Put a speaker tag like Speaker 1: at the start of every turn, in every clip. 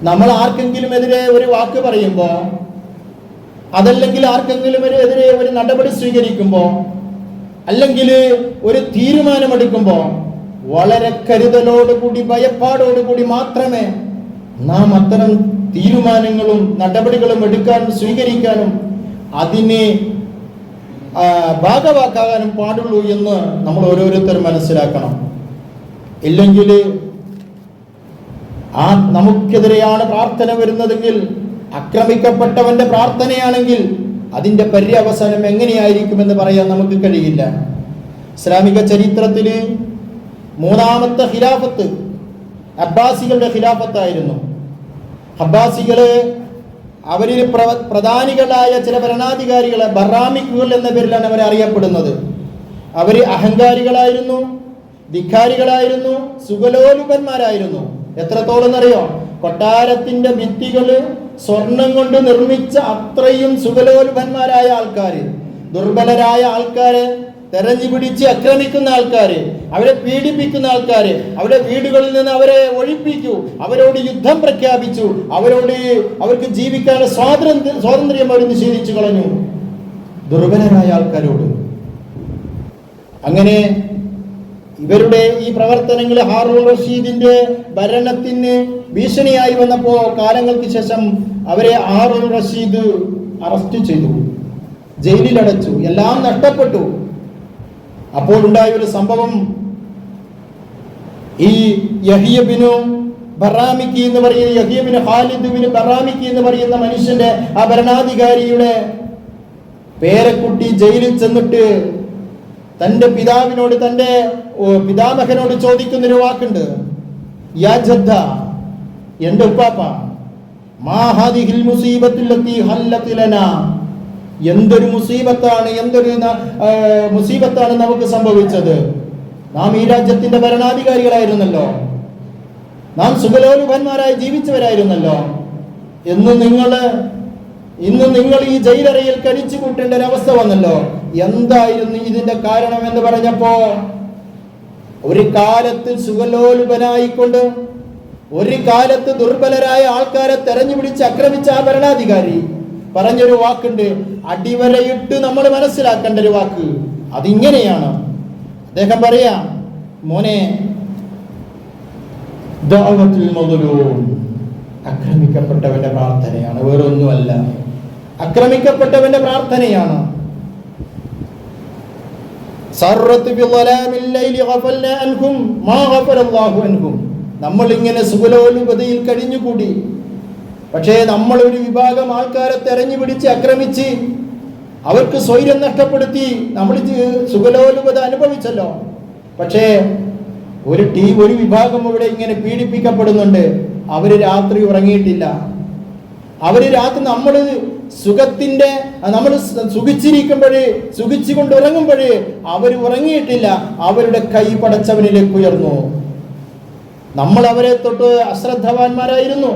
Speaker 1: നമ്മൾ ആർക്കെങ്കിലും എതിരെ ഒരു വാക്ക് പറയുമ്പോൾ, അതല്ലെങ്കിൽ ആർക്കെങ്കിലും എതിരെ ഒരു നടപടി സ്വീകരിക്കുമ്പോൾ, അല്ലെങ്കിൽ ഒരു തീരുമാനമെടുക്കുമ്പോൾ വളരെ കരുതലോടുകൂടി ഭയപ്പാടോടുകൂടി മാത്രമേ നാം അത്തരം തീരുമാനങ്ങളും നടപടികളും എടുക്കാനും സ്വീകരിക്കാനും അതിനെ ഭാഗവാക്കാകാനും പാടുള്ളൂ എന്ന് നമ്മൾ ഓരോരുത്തരും മനസ്സിലാക്കണം. ഇല്ലെങ്കിൽ നമുക്കെതിരെയാണ് പ്രാർത്ഥന വരുന്നതെങ്കിൽ, ആക്രമിക്കപ്പെട്ടവന്റെ പ്രാർത്ഥനയാണെങ്കിൽ അതിന്റെ പര്യവസാനം എങ്ങനെയായിരിക്കുമെന്ന് പറയാൻ നമുക്ക് കഴിയില്ല. ഇസ്ലാമിക ചരിത്രത്തില് മൂന്നാമത്തെ ഖിലാഫത്ത് അബ്ബാസികളുടെ ഖിലാഫത്തായിരുന്നു. അബ്ബാസികള് അവരിൽ പ്രധാനികളായ ചില ഭരണാധികാരികളെ ബറാമിക്കുകൾ എന്ന പേരിലാണ് അവരെ അറിയപ്പെടുന്നത്. അവര് അഹങ്കാരികളായിരുന്നു, ധിക്കാരികളായിരുന്നു, സുഖലോലുപന്മാരായിരുന്നു. എത്രത്തോളം എന്നറിയോ? കൊട്ടാരത്തിന്റെ ഭിത്തികള് സ്വർണം കൊണ്ട് നിർമ്മിച്ച അത്രയും സുഖലോലുപന്മാരായ ആൾക്കാര്, ദുർബലരായ ആൾക്കാരെ തെരഞ്ഞു പിടിച്ച് ആക്രമിക്കുന്ന ആൾക്കാര്, അവരെ പീഡിപ്പിക്കുന്ന ആൾക്കാര്, അവരുടെ വീടുകളിൽ നിന്ന് അവരെ ഒഴിപ്പിച്ചു, അവരോട് യുദ്ധം പ്രഖ്യാപിച്ചു, അവർക്ക് ജീവിക്കാനുള്ള സ്വാതന്ത്ര്യം അവർ നിഷേധിച്ചു കളഞ്ഞു, ദുർബലരായ ആൾക്കാരോട്. അങ്ങനെ ഇവരുടെ ഈ പ്രവർത്തനങ്ങൾ ഹാറൂൺ റഷീദിന്റെ ഭരണത്തിന് ഭീഷണിയായി വന്നപ്പോ കാലങ്ങൾക്ക് ശേഷം അവരെ ഹാറൂൺ റഷീദ് അറസ്റ്റ് ചെയ്തു, ജയിലിലടച്ചു, എല്ലാം നഷ്ടപ്പെട്ടു. അപ്പോൾ ഉണ്ടായ ഒരു സംഭവം, ഈ യഹ്യബിനു ബറാമിക്കി എന്ന് പറയുന്ന യഹ്യബിന് ഖാലിദ് ബിൻ ബറാമിക്കി എന്ന് പറയുന്ന മനുഷ്യന്റെ ആ ഭരണാധികാരിയുടെ പേരക്കുട്ടി ജയിലിൽ ചെന്നിട്ട് തന്റെ പിതാവിനോട്, തന്റെ പിതാമഹനോട് ചോദിക്കുന്നൊരു വാക്കുണ്ട്, യാ ജദ്ദ, എന്റെ ഉപ്പാപ്പ, മാ ഹാദിഹിൽ മുസീബത്തുല്ലത്തി ഹല്ലത് ലനാ, എന്തൊരു മുസീബത്താണ്, എന്തൊരു മുസീബത്താണ് നമുക്ക് സംഭവിച്ചത്. നാം ഈ രാജ്യത്തിന്റെ ഭരണാധികാരികളായിരുന്നല്ലോ, നാം സുഖലോലുപന്മാരായി ജീവിച്ചവരായിരുന്നല്ലോ, ഇന്ന് നിങ്ങൾ ഈ ജയിലറയിൽ കഴിച്ചു കൂട്ടേണ്ട ഒരവസ്ഥ വന്നല്ലോ. എന്തായിരുന്നു ഇതിന്റെ കാരണം എന്ന് പറഞ്ഞപ്പോ, ഒരു കാലത്ത് സുഖലോലുപനായിക്കൊണ്ട്, ഒരു കാലത്ത് ദുർബലരായ ആൾക്കാരെ തെരഞ്ഞു പിടിച്ച് ആക്രമിച്ച ആ ഭരണാധികാരി പറഞ്ഞൊരു വാക്കുണ്ട്, അടിവരയിട്ട് നമ്മൾ മനസ്സിലാക്കേണ്ട ഒരു വാക്ക്. അതിങ്ങനെയാണ്. അദ്ദേഹം പറയാ, മോനെ, ദഅവത്തുൽ മദ്ലൂം, ആക്രമിക്കപ്പെട്ടവന്റെ പ്രാർത്ഥനയാണ്, വേറൊന്നുമല്ല, ആക്രമിക്കപ്പെട്ടവന്റെ പ്രാർത്ഥനയാണ്. നമ്മൾ ഇങ്ങനെ സുഖലോലുപതയിൽ കഴിഞ്ഞുകൂടി, പക്ഷേ നമ്മൾ ഒരു വിഭാഗം ആൾക്കാരെ തെരഞ്ഞു പിടിച്ച് ആക്രമിച്ച് അവർക്ക് സ്വൈര്യം നഷ്ടപ്പെടുത്തി നമ്മൾ സുഖലോലുപത അനുഭവിച്ചല്ലോ. പക്ഷേ ഒരു വിഭാഗം ഇവിടെ ഇങ്ങനെ പീഡിപ്പിക്കപ്പെടുന്നുണ്ട്. അവര് രാത്രി ഉറങ്ങിയിട്ടില്ല. അവര് രാത്രി നമ്മൾ സുഖിച്ചുകൊണ്ട് ഉറങ്ങുമ്പോഴേ അവർ ഉറങ്ങിയിട്ടില്ല. അവരുടെ കൈ പടച്ചവനിലേക്ക് ഉയർന്നു. നമ്മൾ അവരെ തൊട്ട് അശ്രദ്ധവാന്മാരായിരുന്നു.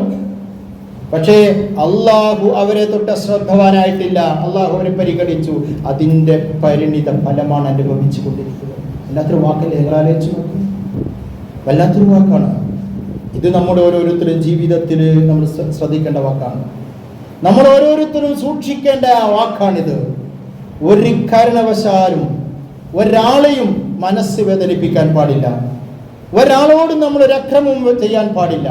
Speaker 1: പക്ഷേ അള്ളാഹു അവരെ തൊട്ട് അശ്രദ്ധവാനായിട്ടില്ല. അള്ളാഹു അവരെ പരിഗണിച്ചു. അതിന്റെ പരിണിത ഫലമാണ് അനുഭവിച്ചു കൊണ്ടിരിക്കുന്നത്. വല്ലാത്തൊരു വാക്കല്ലേ? നിങ്ങൾ ആലോചിച്ചു നോക്കൂ, വല്ലാത്തൊരു വാക്കാണ് ഇത്. നമ്മുടെ ഓരോരുത്തരും ജീവിതത്തിൽ നമ്മൾ ശ്രദ്ധിക്കേണ്ട വാക്കാണ്. നമ്മൾ ഓരോരുത്തരും സൂക്ഷിക്കേണ്ട വാക്കാണിത്. ഒരു കാരണവശാലും ഒരാളെയും മനസ്സ് വേദനിപ്പിക്കാൻ പാടില്ല. ഒരാളോടും നമ്മൾ ഒരു അക്രമവും ചെയ്യാൻ പാടില്ല.